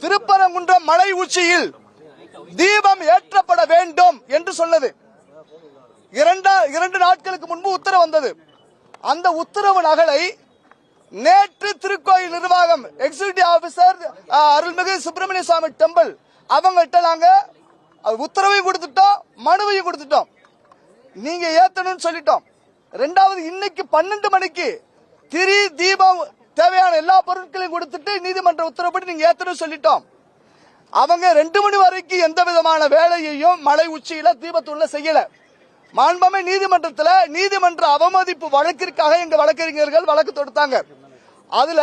திருப்பரங்குன்றம் மலை உச்சியில் தீபம் ஏற்றப்பட வேண்டும் என்று சொன்னது. 2 நாட்களுக்கு முன்பு உத்தரவு வந்தது. அந்த உத்தரவு நகலை நேற்று திருக்கோயில் நிர்வாகம் எக்ஸிகியூட்டிவ் ஆபீசர் அருள்மிகு சுப்பிரமணிய சுவாமி டெம்பிள் அவங்கள்ட்ட நாங்க உத்தரவையும் கொடுத்துட்டோம், மனுவையும் கொடுத்துட்டோம். நீங்க ஏத்தணும்னு சொல்லிட்டோம். 2வது இன்னைக்கு 12 மணிக்கு திரி தீபம் தேவையான எல்லா பொருட்களையும் கொடுத்துட்டு நீதிமன்ற உத்தரவுப்படி நீங்க ஏத்தணும்னு சொல்லிட்டோம். அவங்க 2 மணி வரைக்கும் எந்த விதமான வேலையையும் மலை உச்சியில தீபத்துள்ள செய்யல. மாண்புமிகு நீதிமன்றத்தில் நீதிமன்ற அவமதிப்பு வழக்கிற்காக எங்க வழக்கறிஞர்கள் வழக்கு தொடுத்தாங்க. அதுல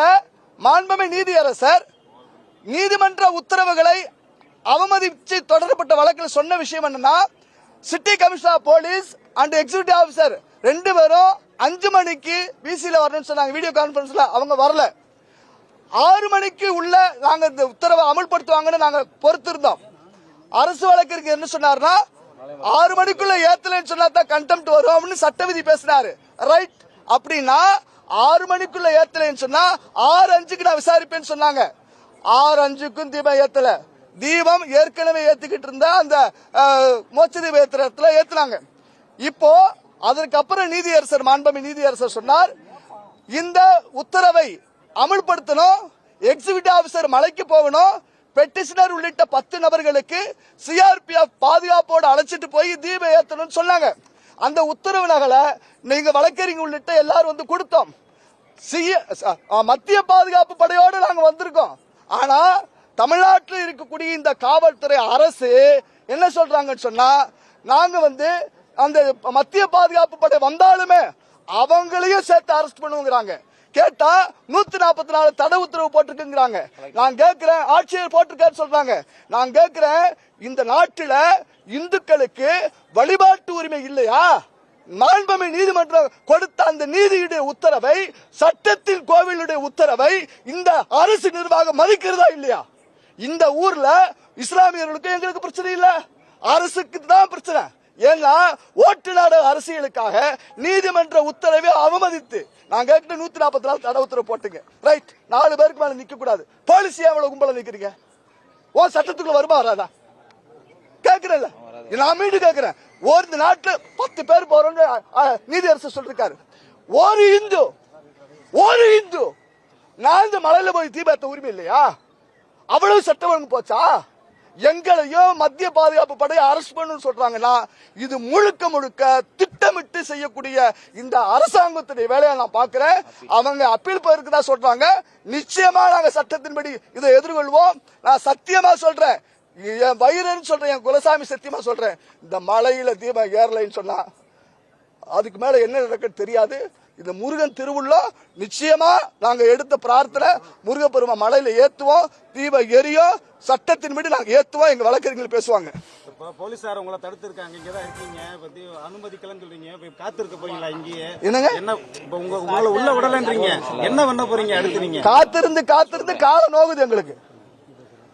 மாண்புமிகு நீதியரசர் நீதிமன்ற உத்தரவுகளை அவமதிச்சு தொடரப்பட்ட வழக்கில் சொன்ன விஷயம் என்னன்னா, city commissioner police and executive officer 2 பேரும் 5 மணிக்கு விசில வரணும்னு சொன்னாங்க. வீடியோ கான்பரன்ஸ்ல அவங்க வரல. 6 மணிக்கு உள்ள நாங்க இந்த உத்தரவை அமல்படுத்துவாங்கன்னு நாங்க பொறுத்திருந்தோம். அரசு வழக்கிற்கு என்ன சொன்னார்னா, 6 மணிக்குள்ள ஏத்தலன்னு சொன்னா தான் கண்டெம்ட் வரும் அப்படின்னு சட்டவிதி பேசினாரு. ரைட். அப்படின்னா 6 மணிக்குள்ள ஏத்தலன்னு சொன்னா 6:05க்கு நான் விசாரிப்பேன்னு சொன்னாங்க. 6:05க்கும் தீபம் ஏத்தல. தீபம் ஏற்கனவே ஏத்துக்கிட்டு இருந்த அந்த மோட்ச தீபம் ஏத்துற இடத்துல ஏத்துனாங்க. இப்போ அதற்கப்புறம் நீதியரசர் மாண்புமிகு நீதியரசர் சொன்னார், இந்த உத்தரவை அமல்படுத்தணும், எக்ஸிகியூட்டிவ் ஆபீசர் மலைக்கு போகணும், பெட்டிஷனர் உள்ளிட்ட 10 நபர்களுக்கு சிஆர்பிஎஃப் பாதுகாப்போடு அழைச்சிட்டு போய் தீபம் ஏத்தணும்னு சொன்னாங்க. அந்த உத்தரவு நகலை நீங்க வழக்கறிஞர் உள்ளிட்ட எல்லாரும் வந்து கொடுத்தோம். மத்திய பாதுகாப்பு படையோடு நாங்க வந்திருக்கோம். ஆனா தமிழ்நாட்டில் இருக்கக்கூடிய இந்த காவல்துறை அரசு என்ன சொல்றாங்கன்னு சொன்னா, நாங்க வந்து அந்த மத்திய பாதுகாப்பு படை வந்தாலுமே அவங்களையும் சேர்த்து அரெஸ்ட் பண்ணுவாங்க. கேட்டா 144 தடை உத்தரவு போட்டிருக்குங்கிறாங்க. நான் கேட்கிறேன், ஆட்சியர் போட்டிருக்காரு சொல்றாங்க. நான் கேட்கிறேன், இந்த நாட்டில இந்துக்களுக்கு வழிபாட்டு உரிமை இல்லையா? மாண்புமிகு நீதிமன்றம் கொடுத்த அந்த நீதியுடைய உத்தரவை, சட்டத்தில் கோவிலுடைய உத்தரவை இந்த அரசு நிர்வாகம் மதிக்கிறதா இல்லையா? இந்த ஊர்ல இஸ்லாமியர்களுக்கு எங்களுக்கு பிரச்சனை இல்ல, அரசுக்கு தான் பிரச்சனை. ஏன்னா ஓட்டு நாடு அரசியலுக்காக நீதிமன்ற உத்தரவை அவமதித்து நாங்க 144 தடை உத்தரவு போட்டுங்க. ரைட். 4 பேருக்கு மேல நிக்க கூடாது. போலீஸ் எவ்வளவு கும்பல நிக்கிறீங்க? ஓ சட்டத்துக்குள்ள வருமா வராதா கேக்குறேன். நான் மீண்டும் கேக்குறேன், ஒரு நாட்டுல 10 பேர் போறோம்னு நீதியரசர் சொல்லிருக்காரு. ஒரு இந்து நான் இந்த மலையில போய் தீபத்த உரிமை இல்லையா? அவ்வளவு சட்டம் ஒழுங்கு போச்சா? எங்களையும் மத்திய பாதுகாப்பு படையை அரெஸ்ட் பண்ணு சொல்றாங்கன்னா, இது முழுக்க திட்டமிட்டு செய்யக்கூடிய இந்த அரசாங்கத்துடைய வேலையை நான் பாக்குறேன். அவங்க அப்பீல் போயிருக்குதா சொல்றாங்க. நிச்சயமா நாங்க சட்டத்தின்படி இதை எதிர்கொள்வோம். நான் சத்தியமா சொல்றேன், என் வயிறுன்னு சொல்றேன், என் குலசாமி சத்தியமா சொல்றேன், இந்த மலையில தீபம் ஏறலைன்னு சொன்னா அதுக்கு மேல என்ன நடக்குன்னு தெரியாது. இந்த முருகன் திருவுள்ளா நிச்சயமா நாங்க எடுத்த பிரார்த்தனை, முருகப்பெருமா மலையில ஏத்துவோம், தீபம் எரியும், சட்டத்தின்படி நாங்க ஏத்துவோம். எங்க வழக்கறிஞர்கள் பேசுவாங்க. போலீசார் உங்களை தடுத்து இருக்காங்க, இங்கதான் இருக்கீங்க, அனுமதிக்கலன்னு சொல்றீங்க, காத்திருக்க போறீங்களா? இங்கேயே என்னங்க உங்களை உள்ள விடலன்றீங்க, என்ன பண்ண போறீங்க? அடுத்து நீங்க காத்திருந்து காலம் நோகுது எங்களுக்கு.